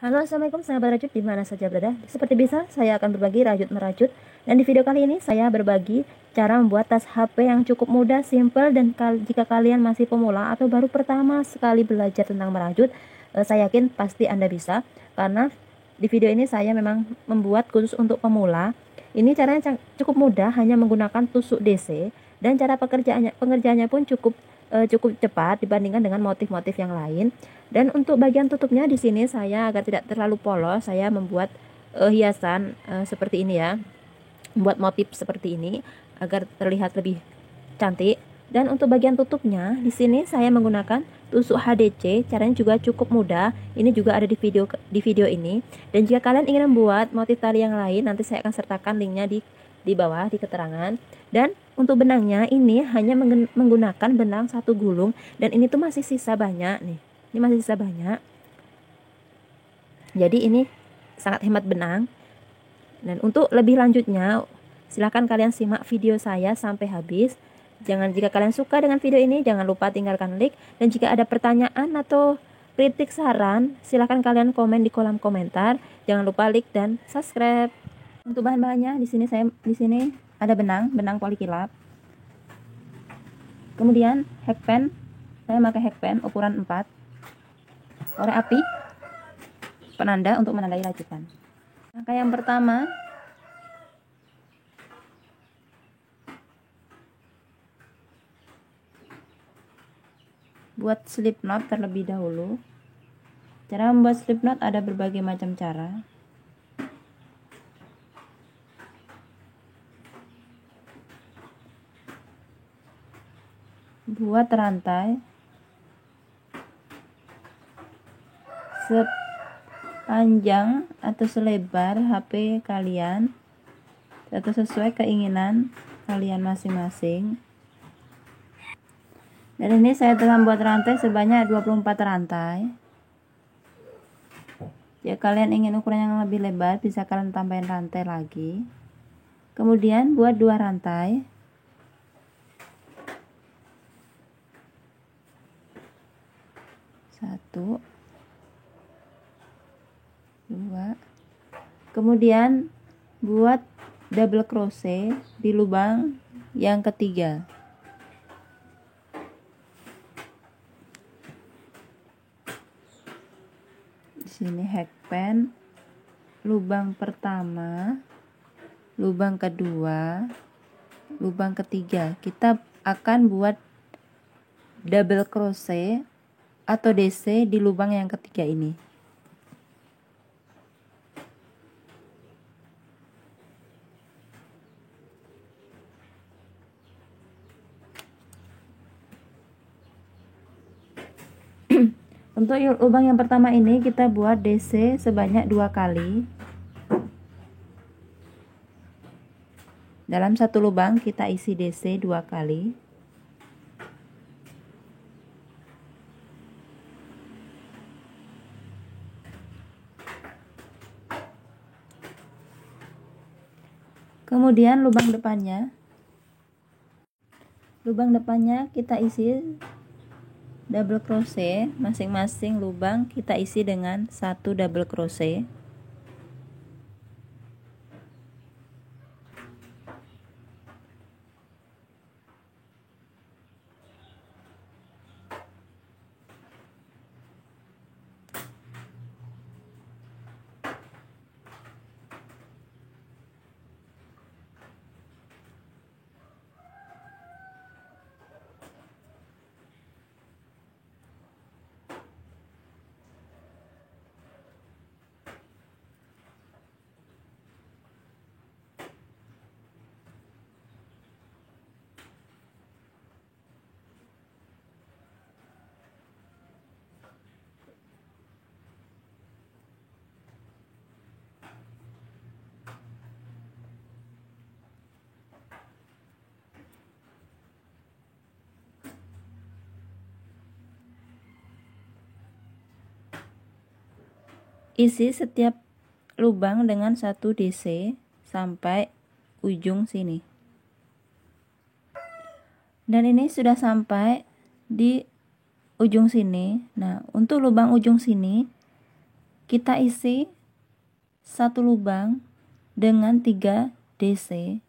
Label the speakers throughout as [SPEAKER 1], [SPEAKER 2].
[SPEAKER 1] Halo, assalamualaikum sahabat rajut di mana saja berada. Seperti biasa, saya akan berbagi rajut merajut. Dan di video kali ini saya berbagi cara membuat tas HP yang cukup mudah, simple, dan jika kalian masih pemula atau baru pertama sekali belajar tentang merajut, saya yakin pasti Anda bisa. Karena di video ini saya memang membuat khusus untuk pemula. Ini caranya cukup mudah, hanya menggunakan tusuk DC, dan cara pengerjaannya pun cukup cepat dibandingkan dengan motif-motif yang lain. Dan untuk bagian tutupnya di sini saya agar tidak terlalu polos, saya membuat hiasan seperti ini ya. Membuat motif seperti ini agar terlihat lebih cantik. Dan untuk bagian tutupnya di sini saya menggunakan tusuk HDC. Caranya juga cukup mudah. Ini juga ada di video ini. Dan jika kalian ingin membuat motif tali yang lain, nanti saya akan sertakan linknya di bawah di keterangan. Dan untuk benangnya ini hanya menggunakan benang satu gulung, dan ini tuh masih sisa banyak nih. Ini masih sisa banyak. Jadi ini sangat hemat benang. Dan untuk lebih lanjutnya, silahkan kalian simak video saya sampai habis. Jika kalian suka dengan video ini, jangan lupa tinggalkan like. Dan jika ada pertanyaan atau kritik saran, silahkan kalian komen di kolom komentar. Jangan lupa like dan subscribe. Untuk bahan-bahannya di sini ada benang polikilap. Kemudian hakpen, saya pakai hakpen ukuran 4. Korek api, penanda untuk menandai rajutan. Langkah yang pertama, buat slip knot terlebih dahulu. Cara membuat slip knot ada berbagai macam cara. Buat rantai sepanjang atau selebar HP kalian atau sesuai keinginan kalian masing-masing. Dan ini saya telah membuat rantai sebanyak 24 rantai. Jika kalian ingin ukuran yang lebih lebar, bisa kalian tambahin rantai lagi. Kemudian buat 2 rantai. Satu, 2. Kemudian buat double crochet di lubang yang ketiga. Di sini hakpen, lubang pertama, lubang kedua, lubang ketiga. Kita akan buat double crochet atau DC di lubang yang ketiga ini. Untuk lubang yang pertama ini kita buat DC sebanyak 2 kali. Dalam satu lubang kita isi DC 2 kali. Kemudian lubang depannya kita isi double crochet. Masing-masing lubang kita isi dengan 1 double crochet. Isi setiap lubang dengan 1 DC sampai ujung sini. Dan ini sudah sampai di ujung sini. Nah, untuk lubang ujung sini kita isi satu lubang dengan 3 DC.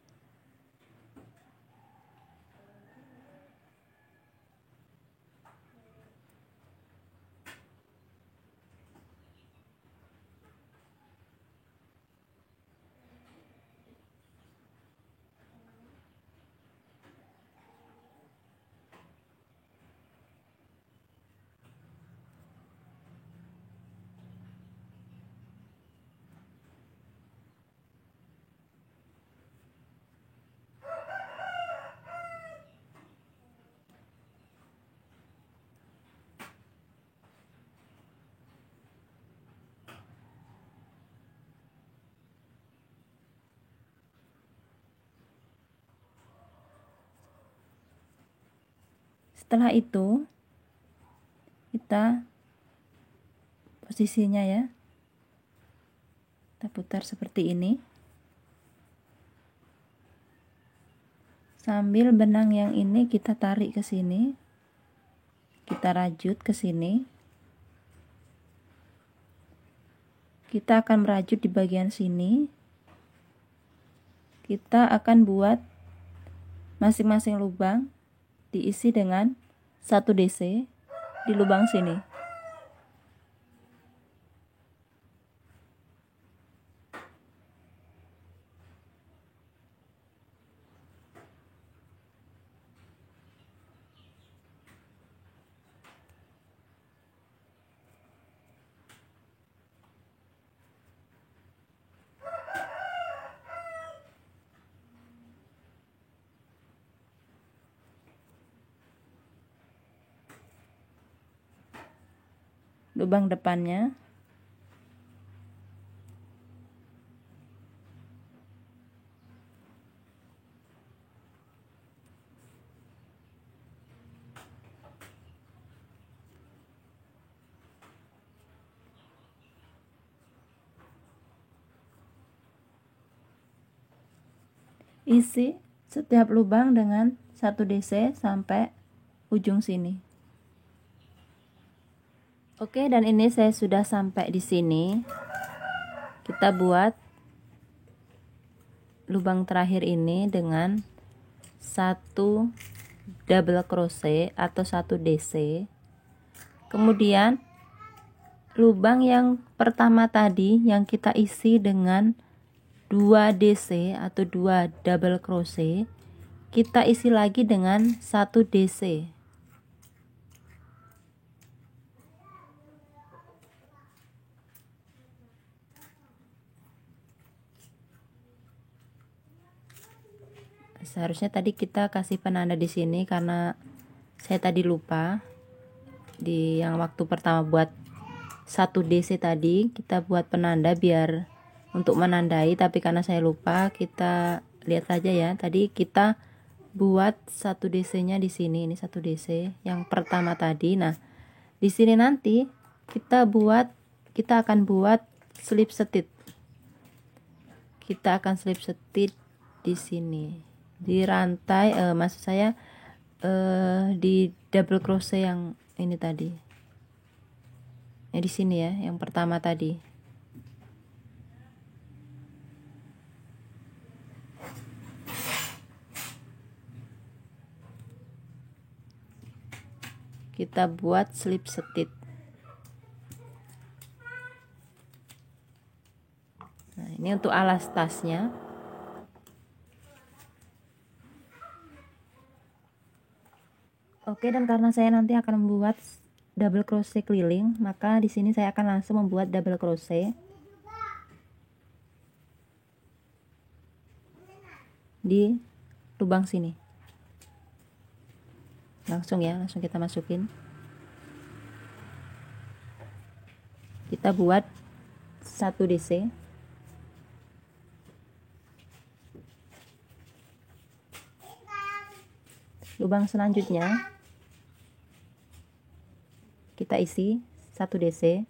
[SPEAKER 1] Setelah itu kita posisinya ya, kita putar seperti ini sambil benang yang ini kita tarik ke sini, kita rajut ke sini. Kita akan merajut di bagian sini. Kita akan buat masing-masing lubang diisi dengan 1 DC di lubang sini. Lubang depannya isi setiap lubang dengan 1 DC sampai ujung sini. Oke, dan ini saya sudah sampai di sini. Kita buat lubang terakhir ini dengan 1 double crochet atau 1 DC. Kemudian lubang yang pertama tadi yang kita isi dengan 2 DC atau 2 double crochet, kita isi lagi dengan 1 DC. Seharusnya tadi kita kasih penanda di sini karena saya tadi lupa. Di yang waktu pertama buat 1 DC tadi kita buat penanda biar untuk menandai, tapi karena saya lupa, kita lihat saja ya. Tadi kita buat 1 DC-nya di sini, ini 1 DC yang pertama tadi. Nah, di sini nanti kita akan buat slip stitch. Kita akan slip stitch di sini. Di rantai maksud saya di double crochet yang ini tadi. Ya di sini ya, yang pertama tadi. Kita buat slip stitch. Nah, ini untuk alas tasnya. Oke, dan karena saya nanti akan membuat double crochet keliling, maka di sini saya akan langsung membuat double crochet di lubang sini. Langsung ya, langsung kita masukin. Kita buat 1 DC. Lubang selanjutnya kita isi 1 DC.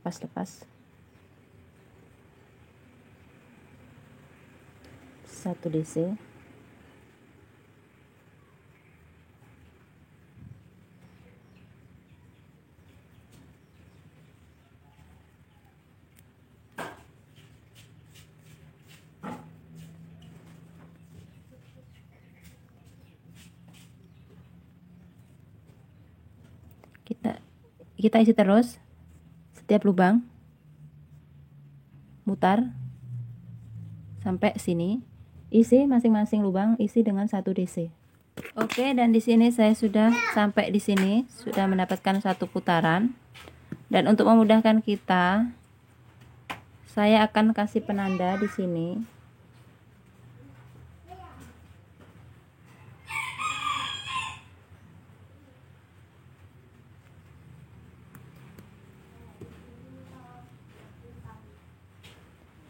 [SPEAKER 1] lepas 1 DC. Kita isi terus setiap lubang, mutar sampai sini. Isi masing-masing lubang, isi dengan 1 DC. Oke, dan di sini saya sudah sampai di sini, sudah mendapatkan 1 putaran. Dan untuk memudahkan kita, saya akan kasih penanda di sini.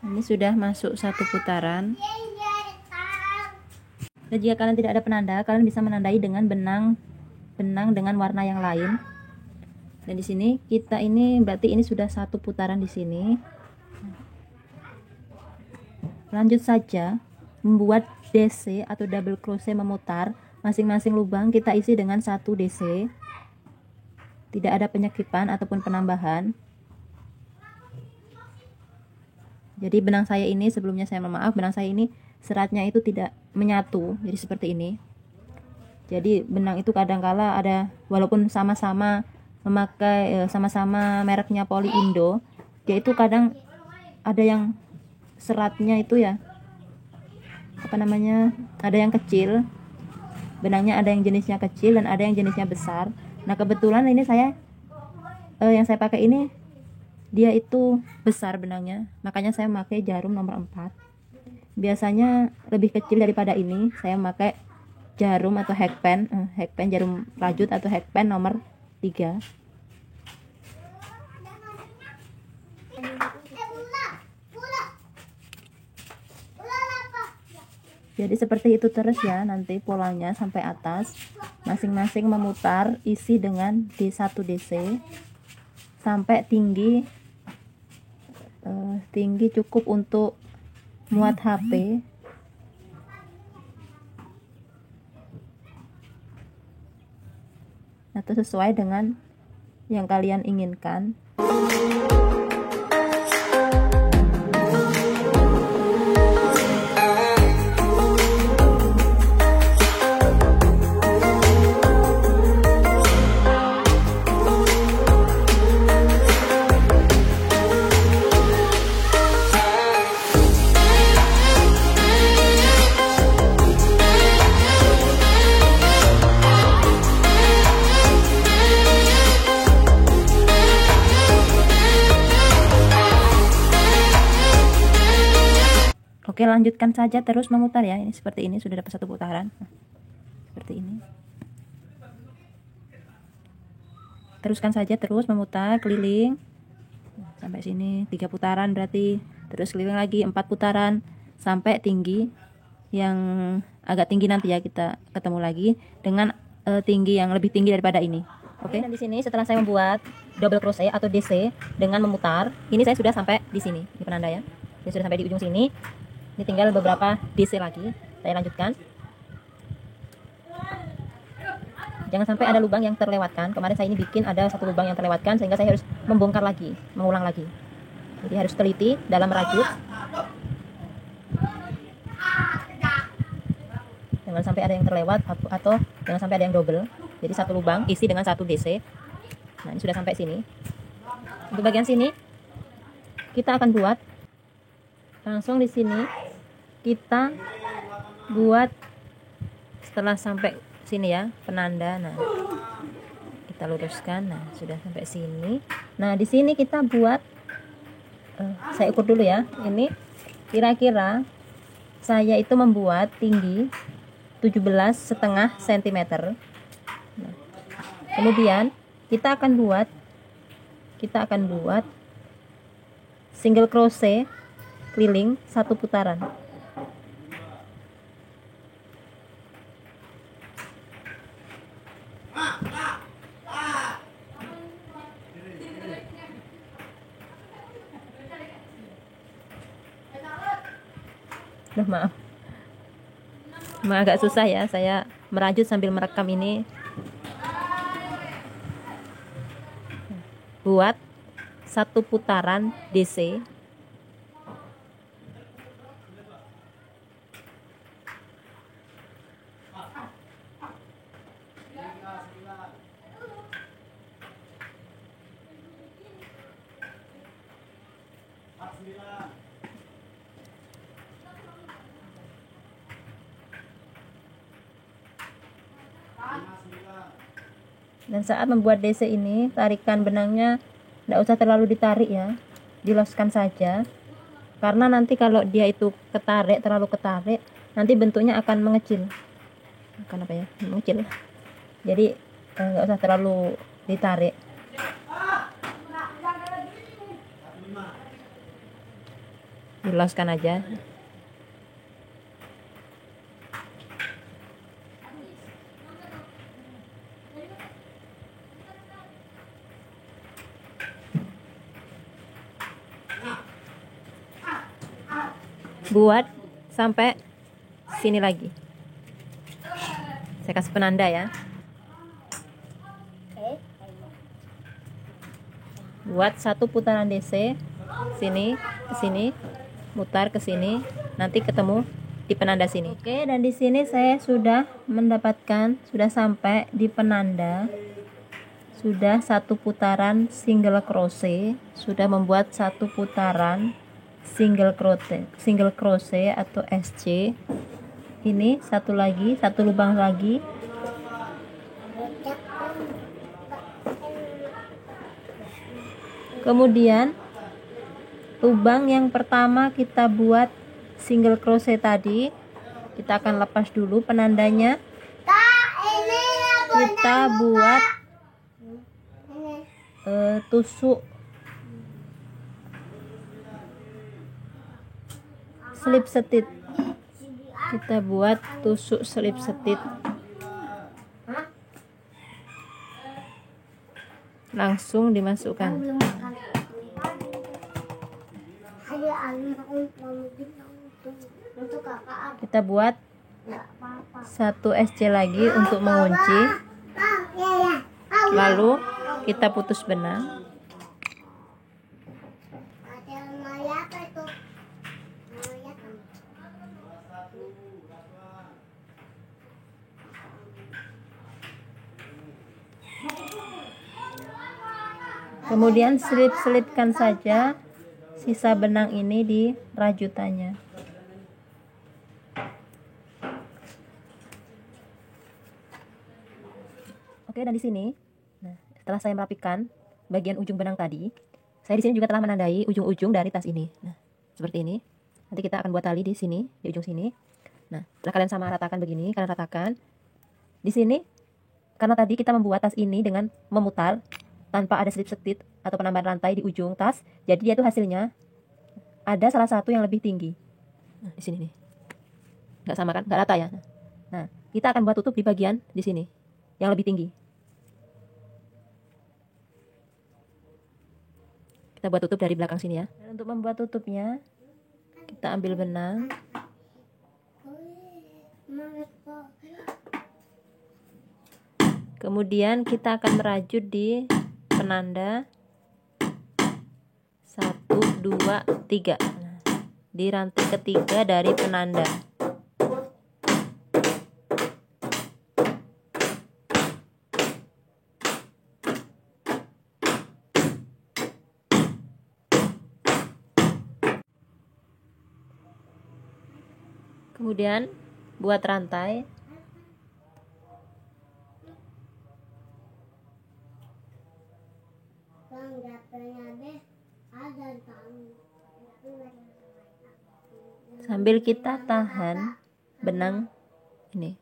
[SPEAKER 1] Ini sudah masuk 1 putaran. Dan jika kalian tidak ada penanda, kalian bisa menandai dengan benang dengan warna yang lain. Dan di sini kita ini berarti ini sudah 1 putaran di sini. Lanjut saja membuat DC atau double crochet memutar. Masing-masing lubang kita isi dengan 1 DC. Tidak ada penyekipan ataupun penambahan. Jadi benang saya ini, sebelumnya saya mohon maaf, benang saya ini seratnya itu tidak menyatu, jadi seperti ini. Jadi benang itu kadangkala ada, walaupun sama-sama memakai sama-sama mereknya Poli Indo, dia itu kadang ada yang seratnya itu ya, apa namanya, ada yang kecil, benangnya ada yang jenisnya kecil dan ada yang jenisnya besar. Nah kebetulan ini saya yang saya pakai ini dia itu besar benangnya, makanya saya memakai jarum nomor 4. Biasanya lebih kecil daripada ini, saya memakai jarum atau hackpen jarum rajut atau hackpen nomor 3. Jadi seperti itu terus ya, nanti polanya sampai atas, masing-masing memutar, isi dengan di 1 DC sampai tinggi cukup untuk muat HP. Atau sesuai dengan yang kalian inginkan. Oke, lanjutkan saja terus memutar ya. Ini seperti ini, sudah dapat 1 putaran. Seperti ini. Teruskan saja terus memutar keliling sampai sini 3 putaran berarti. Terus keliling lagi 4 putaran sampai tinggi yang agak tinggi, nanti ya kita ketemu lagi dengan tinggi yang lebih tinggi daripada ini. Oke, dan di sini setelah saya membuat double crochet atau DC dengan memutar, ini saya sudah sampai di sini, di penanda ya. Saya sudah sampai di ujung sini. Ini tinggal beberapa DC lagi. Saya lanjutkan. Jangan sampai ada lubang yang terlewatkan. Kemarin saya ini bikin ada 1 lubang yang terlewatkan, sehingga saya harus membongkar lagi, mengulang lagi. Jadi harus teliti dalam merajut. Jangan sampai ada yang terlewat atau jangan sampai ada yang double. Jadi 1 lubang isi dengan 1 DC. Nah, ini sudah sampai sini. Untuk bagian sini kita akan buat langsung di sini. Kita buat setelah sampai sini ya, penanda. Nah, kita luruskan. Nah, sudah sampai sini. Nah, di sini kita buat saya ukur dulu ya. Ini kira-kira saya itu membuat tinggi 17,5 cm. Nah, kemudian kita akan buat single crochet keliling 1 putaran. Duh, maaf. Agak susah ya saya merajut sambil merekam ini. Buat satu putaran DC. Dan saat membuat DC ini, tarikan benangnya tidak usah terlalu ditarik ya, diloskan saja, karena nanti kalau dia itu terlalu ketarik, nanti bentuknya akan mengecil, mengecil. Jadi nggak usah terlalu ditarik. Diloskan aja. Buat sampai sini lagi. Saya kasih penanda ya. Buat satu putaran DC, sini ke sini, mutar ke sini, nanti ketemu di penanda sini. Oke, dan di sini saya sudah sampai di penanda. Sudah satu putaran single crochet, sudah membuat satu putaran single crochet atau SC. Ini satu lubang lagi. Kemudian lubang yang pertama kita buat single crochet tadi, kita akan lepas dulu penandanya. Kita buat tusuk slip stitch. Kita buat tusuk slip stitch. Langsung dimasukkan. Kita buat satu SC lagi untuk mengunci. Lalu kita putus benang. Kemudian selip-selipkan saja sisa benang ini di rajutannya. Oke, dan di sini, nah, setelah saya merapikan bagian ujung benang tadi, saya di sini juga telah menandai ujung-ujung dari tas ini. Nah, seperti ini. Nanti kita akan buat tali di sini, di ujung sini. Nah, setelah kalian sama ratakan begini, kalian ratakan. Di sini, karena tadi kita membuat tas ini dengan memutar tanpa ada slip stitch atau penambahan rantai di ujung tas, jadi dia itu hasilnya ada salah satu yang lebih tinggi. Nah, di sini nih, nggak sama kan, nggak rata ya. Nah, kita akan buat tutup di bagian di sini yang lebih tinggi. Kita buat tutup dari belakang sini ya. Dan untuk membuat tutupnya, kita ambil benang. Kemudian kita akan merajut di penanda 1, 2, 3. Di rantai ketiga dari penanda. Kemudian buat rantai. Sambil kita tahan benang ini.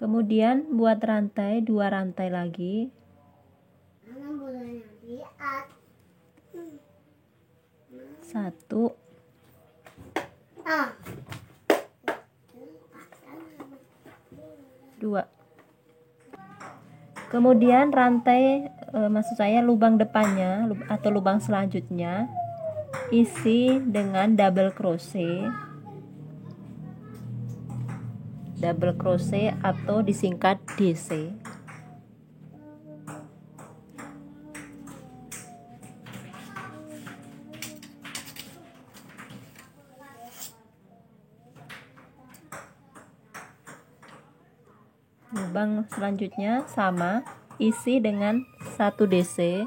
[SPEAKER 1] Kemudian buat rantai, 2 rantai lagi. Satu. Dua. Kemudian rantai, maksud saya lubang depannya atau lubang selanjutnya isi dengan double crochet atau disingkat DC. Lubang selanjutnya sama, isi dengan 1 DC.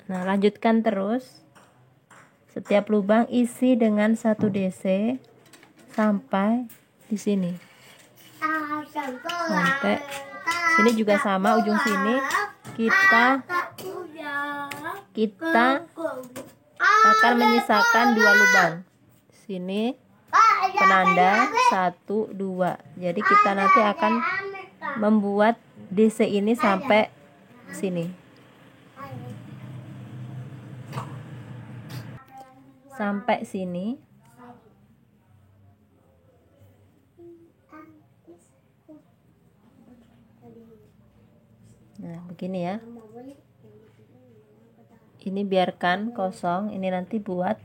[SPEAKER 1] Nah, lanjutkan terus. Setiap lubang isi dengan 1 DC sampai di sini. Sampai sini juga sama, ujung sini kita akan menyisakan 2 lubang. Sini penanda 1 2. Jadi kita nanti akan membuat DC ini sampai sini. Sampai sini. Nah, begini ya. Ini biarkan kosong, ini nanti buat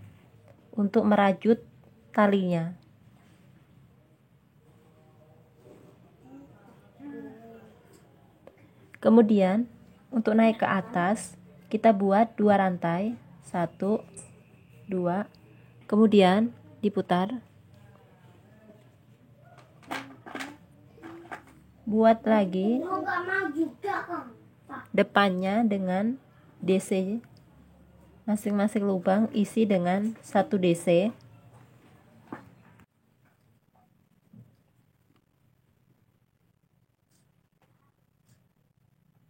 [SPEAKER 1] untuk merajut talinya. Kemudian untuk naik ke atas kita buat 2 rantai, 1 2, kemudian diputar, buat lagi depannya dengan DC, masing-masing lubang isi dengan 1 DC.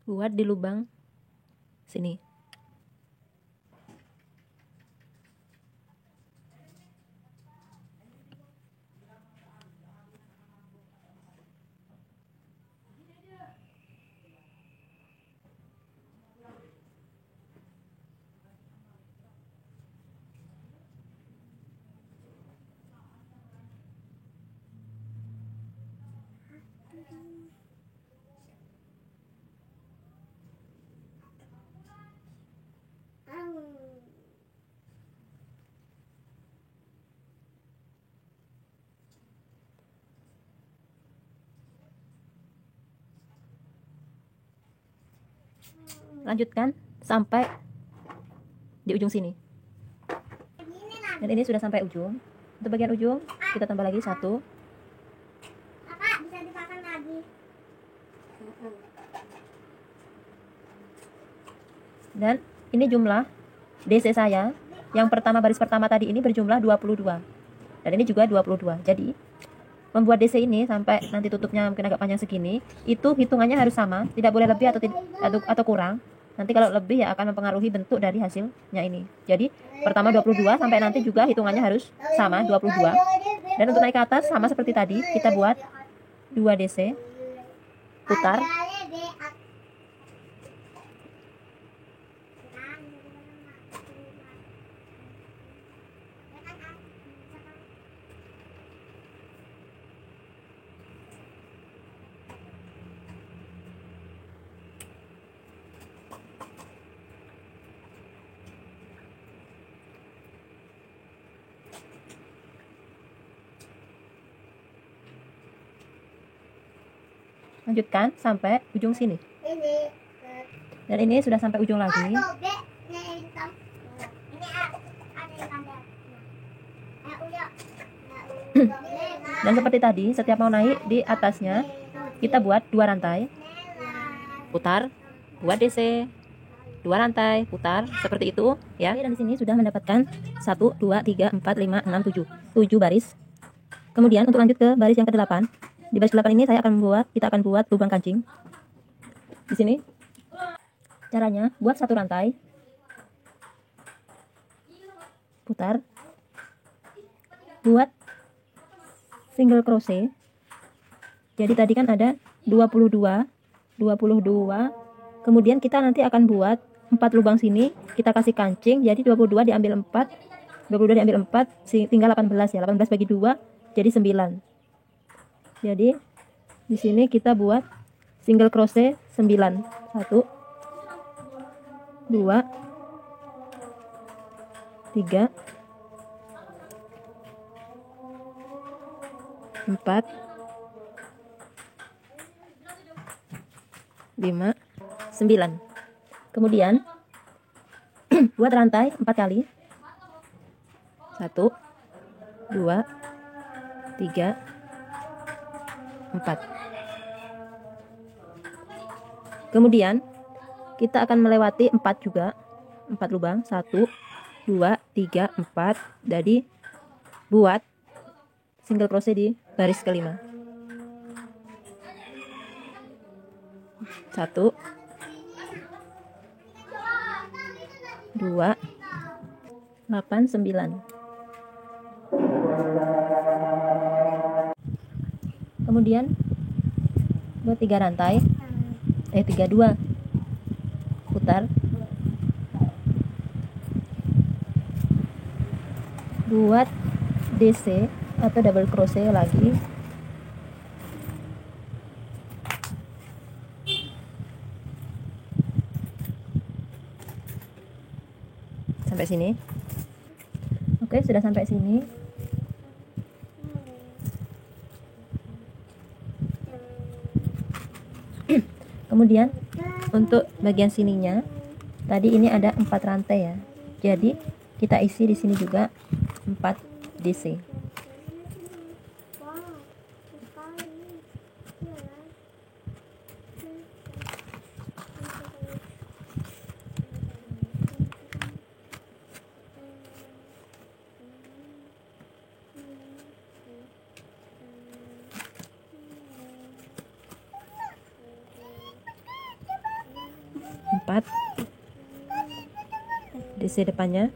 [SPEAKER 1] Buat di lubang sini. Lanjutkan sampai di ujung sini. Dan ini sudah sampai ujung. Untuk bagian ujung kita tambah lagi 1.
[SPEAKER 2] Bisa dipasang lagi.
[SPEAKER 1] Dan ini jumlah DC saya. Yang pertama, baris pertama tadi ini berjumlah 22. Dan ini juga 22. Jadi membuat DC ini sampai nanti tutupnya mungkin agak panjang segini, itu hitungannya harus sama, tidak boleh lebih atau kurang. Nanti kalau lebih ya akan mempengaruhi bentuk dari hasilnya ini. Jadi pertama 22 sampai nanti juga hitungannya harus sama 22. Dan untuk naik ke atas sama seperti tadi, kita buat 2 DC, putar. Lanjutkan sampai ujung sini. Dan ini sudah sampai ujung lagi. Dan seperti tadi, setiap mau naik di atasnya, kita buat 2 rantai, putar, buat DC, 2 rantai, putar seperti itu ya. Dan di sini sudah mendapatkan 1 2 3 4 5 6 7 baris. Kemudian untuk lanjut ke baris yang ke-8. Di baris ke-8 ini kita akan buat lubang kancing. Di sini caranya buat 1 rantai, putar, buat single crochet. Jadi tadi kan ada 22, kemudian kita nanti akan buat 4 lubang sini, kita kasih kancing, jadi 22 diambil 4, tinggal 18 ya, 18 bagi 2 jadi 9. Jadi di sini kita buat single crochet 9, 1 2 3 4 5 9. Kemudian buat rantai 4 kali, 1 2 3 4. Kemudian kita akan melewati 4 juga, 4 lubang, 1 2 3 4. Jadi buat single crochet di baris kelima, 1 2 8 9. Kemudian buat 3 rantai, 32, putar, buat DC atau double crochet lagi, sampai sini. Oke, sudah sampai sini. Kemudian untuk bagian sininya tadi ini ada 4 rantai ya, jadi kita isi di sini juga 4 DC. DC depannya,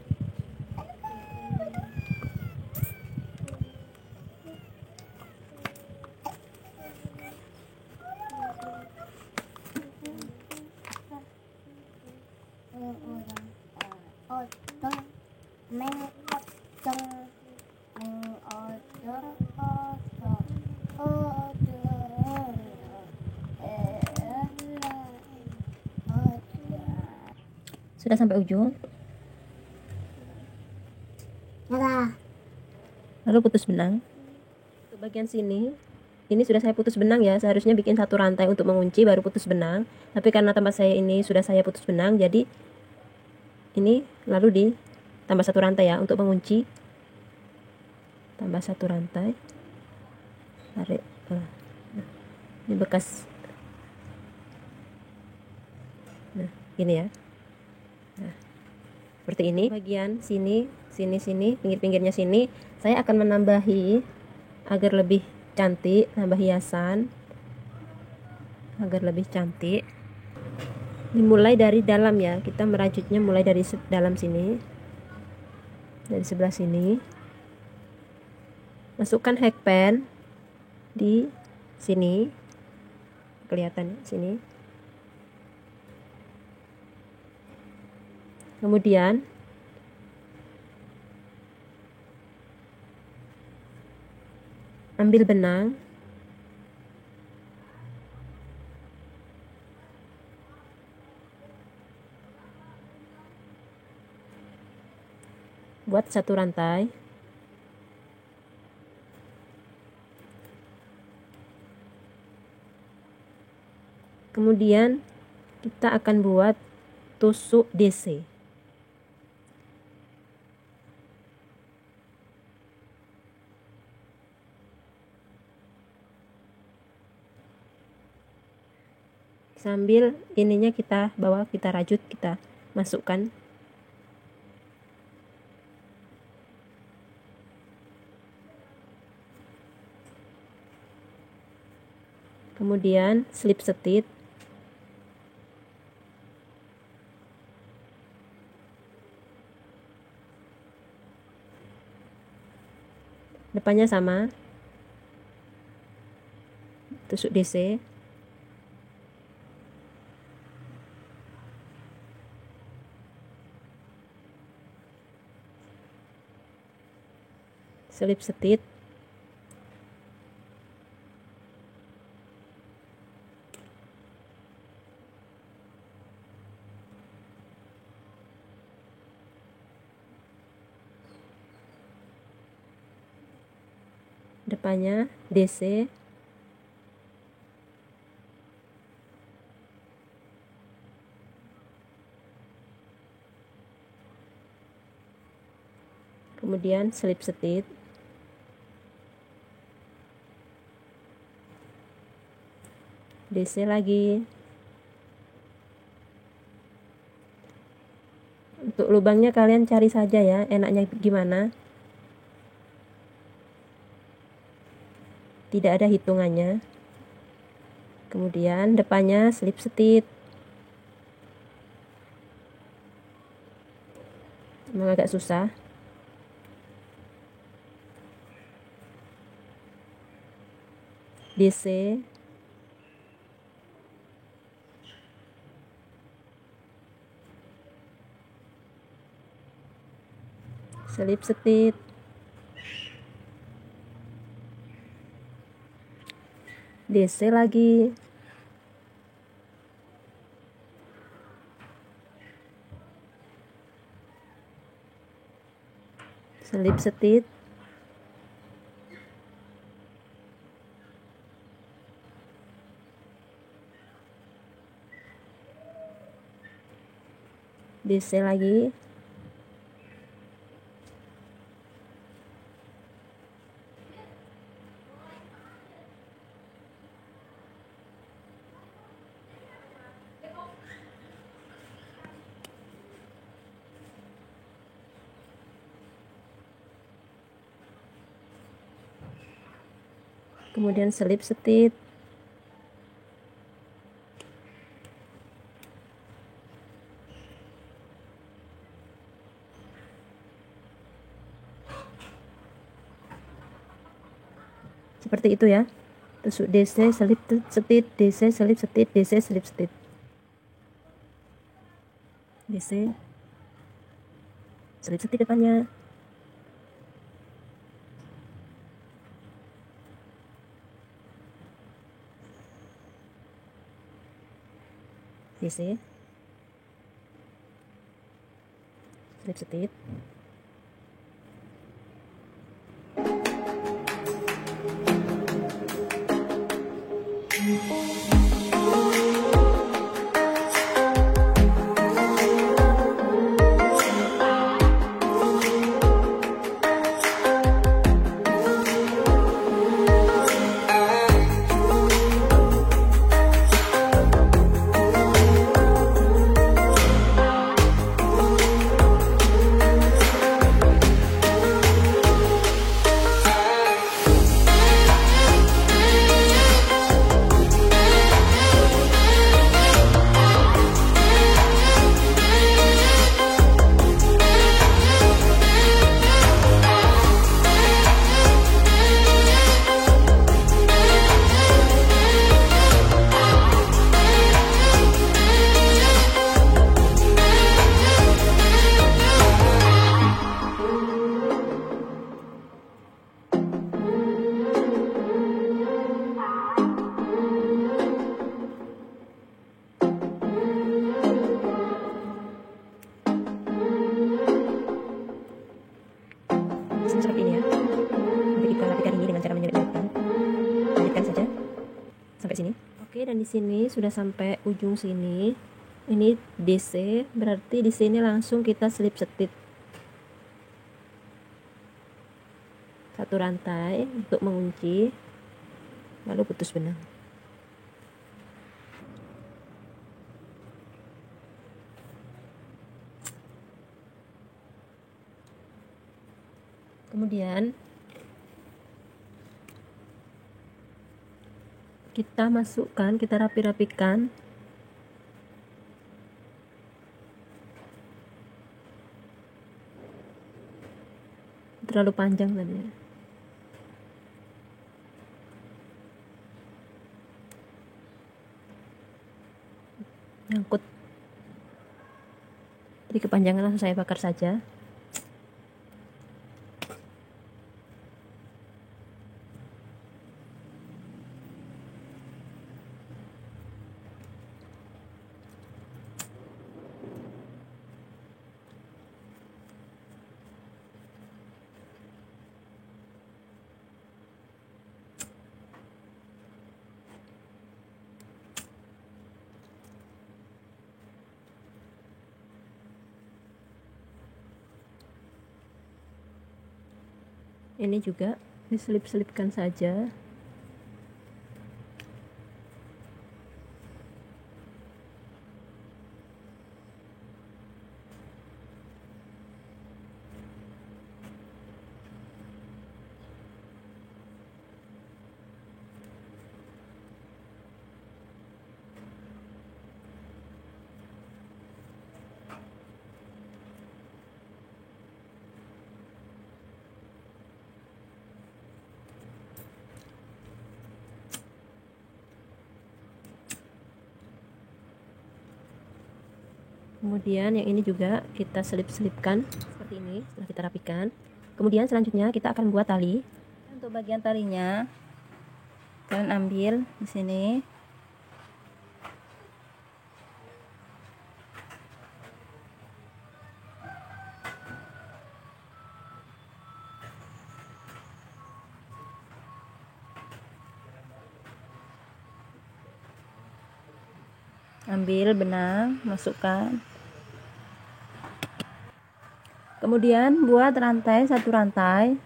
[SPEAKER 1] sudah sampai ujung. Lalu putus benang. Untuk bagian sini, ini sudah saya putus benang ya. Seharusnya bikin 1 rantai untuk mengunci baru putus benang. Tapi karena tempat saya ini sudah saya putus benang, jadi ini lalu ditambah 1 rantai ya untuk mengunci. Tambah 1 rantai. Tarik. Ini bekas. Nah, gini ya. Nah, seperti ini. Bagian sini, pinggir-pinggirnya sini, saya akan menambahi agar lebih cantik, nambah hiasan agar lebih cantik. Dimulai dari dalam ya, kita merajutnya mulai dari dalam sini, dari sebelah sini. Masukkan hakpan di sini, kelihatan sini. Kemudian ambil benang, buat 1 rantai, kemudian kita akan buat tusuk DC. Sambil ininya kita rajut, kita
[SPEAKER 2] masukkan. Kemudian slip stitch. Depannya sama. Tusuk DC. Slip stitch. Depannya DC. Kemudian slip stitch. DC lagi. Untuk lubangnya kalian cari saja ya, enaknya gimana. Tidak ada hitungannya. Kemudian depannya slip stitch. Memang agak susah. DC. Slip stitch. DC lagi. Slip stitch. DC lagi. Kemudian slip stitch. Seperti itu ya. Tusuk DC, slip stitch, DC, slip stitch, DC, slip stitch. DC. Slip stitch depannya. DC. Slip stitch. Seperti ini ya. Nanti kita rapikan ini dengan cara menyelipkan. Lanjutkan saja sampai sini. Oke, dan di sini sudah sampai ujung sini. Ini DC, berarti di sini langsung kita slip stitch satu rantai untuk mengunci, lalu putus benang. Kemudian kita masukkan, kita rapi-rapikan terlalu panjang tadi ya. Nyangkut, jadi kepanjangan langsung saya bakar saja. Ini juga diselip-selipkan saja. Kemudian yang ini juga kita selip-selipkan seperti ini setelah kita rapikan. Kemudian selanjutnya kita akan buat tali.
[SPEAKER 1] Untuk bagian talinya, kalian ambil di sini. Ambil benang, masukkan. Kemudian buat rantai, satu rantai.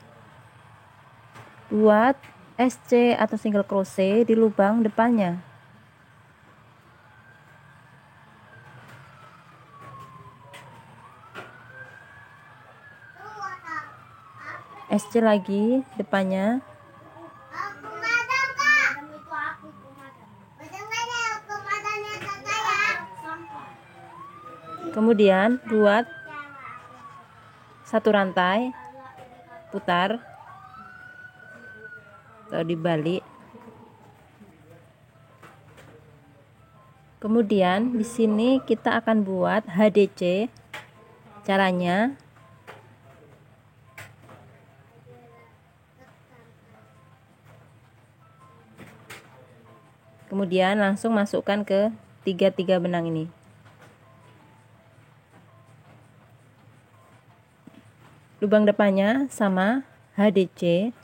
[SPEAKER 1] Buat SC atau single crochet di lubang depannya. SC lagi depannya. Kemudian buat satu rantai, putar atau dibalik. Kemudian di sini kita akan buat HDC. Caranya kemudian langsung masukkan ke tiga benang ini. Lubang depannya sama HDC.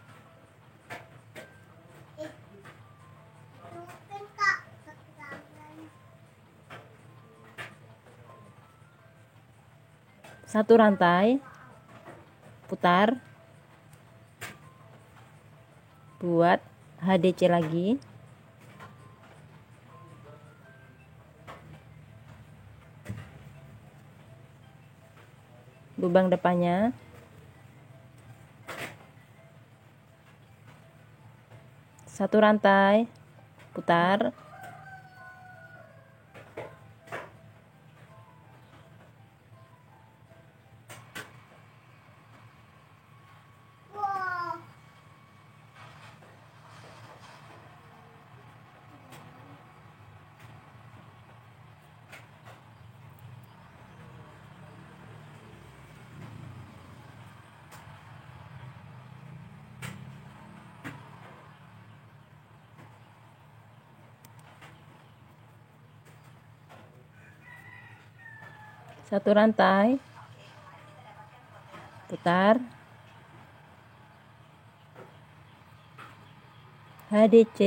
[SPEAKER 1] Satu rantai, putar, buat HDC lagi. Lubang depannya. Satu rantai, putar, satu rantai, putar, HDC,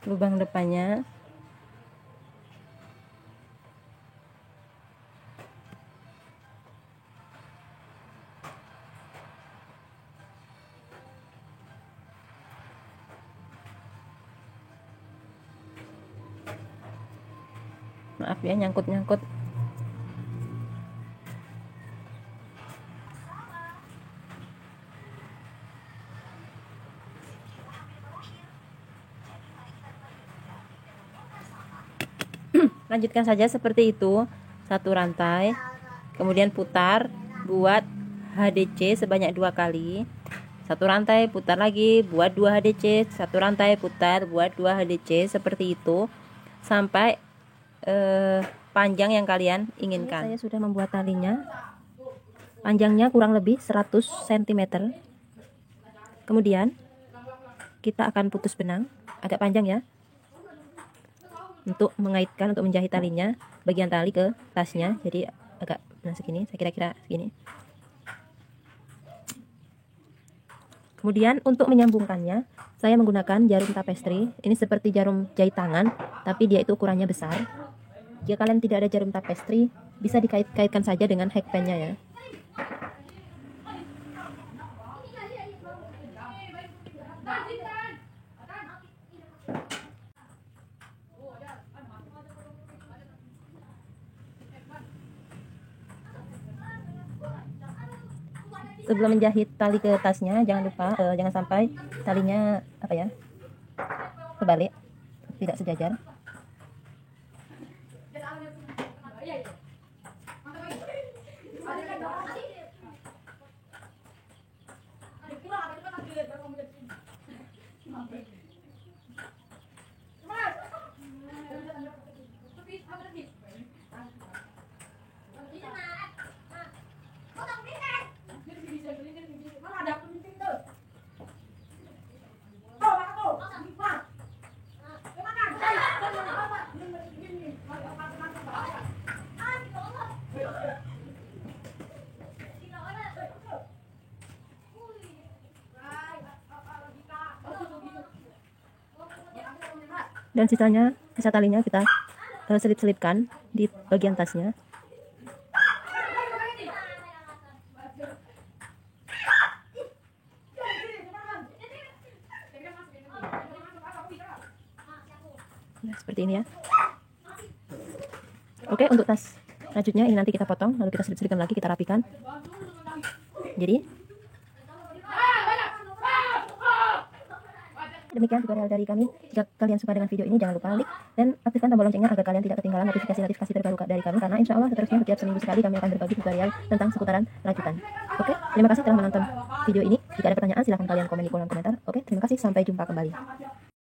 [SPEAKER 1] lubang depannya. Maaf ya, nyangkut-nyangkut. Lanjutkan saja seperti itu, satu rantai, kemudian putar, buat HDC sebanyak 2 kali. Satu rantai, putar lagi, buat 2 HDC, satu rantai, putar, buat 2 HDC, seperti itu sampai panjang yang kalian inginkan. Ini saya sudah membuat talinya, panjangnya kurang lebih 100 cm. Kemudian kita akan putus benang, agak panjang ya, untuk mengaitkan, untuk menjahit talinya, bagian tali ke tasnya. Jadi agak segini, saya kira-kira segini. Kemudian untuk menyambungkannya, saya menggunakan jarum tapestri. Ini seperti jarum jahit tangan, tapi dia itu ukurannya besar. Jika kalian tidak ada jarum tapestri, bisa dikait-kaitkan saja dengan hackpennya ya. Sebelum menjahit tali ke tasnya, jangan lupa jangan sampai talinya kebalik, tidak sejajar. Dan sisa talinya kita selip-selipkan di bagian tasnya. Nah, seperti ini ya. Oke, untuk tas selanjutnya ini nanti kita potong, lalu kita selip-selipkan lagi, kita rapikan. Jadi demikian tutorial dari kami. Jika kalian suka dengan video ini, jangan lupa like dan aktifkan tombol loncengnya agar kalian tidak ketinggalan notifikasi terbaru dari kami, karena insya Allah seterusnya setiap seminggu sekali kami akan berbagi tutorial tentang seputaran rajutan. Oke, terima kasih telah menonton video ini. Jika ada pertanyaan silahkan kalian komen di kolom komentar. Oke, terima kasih, sampai jumpa kembali.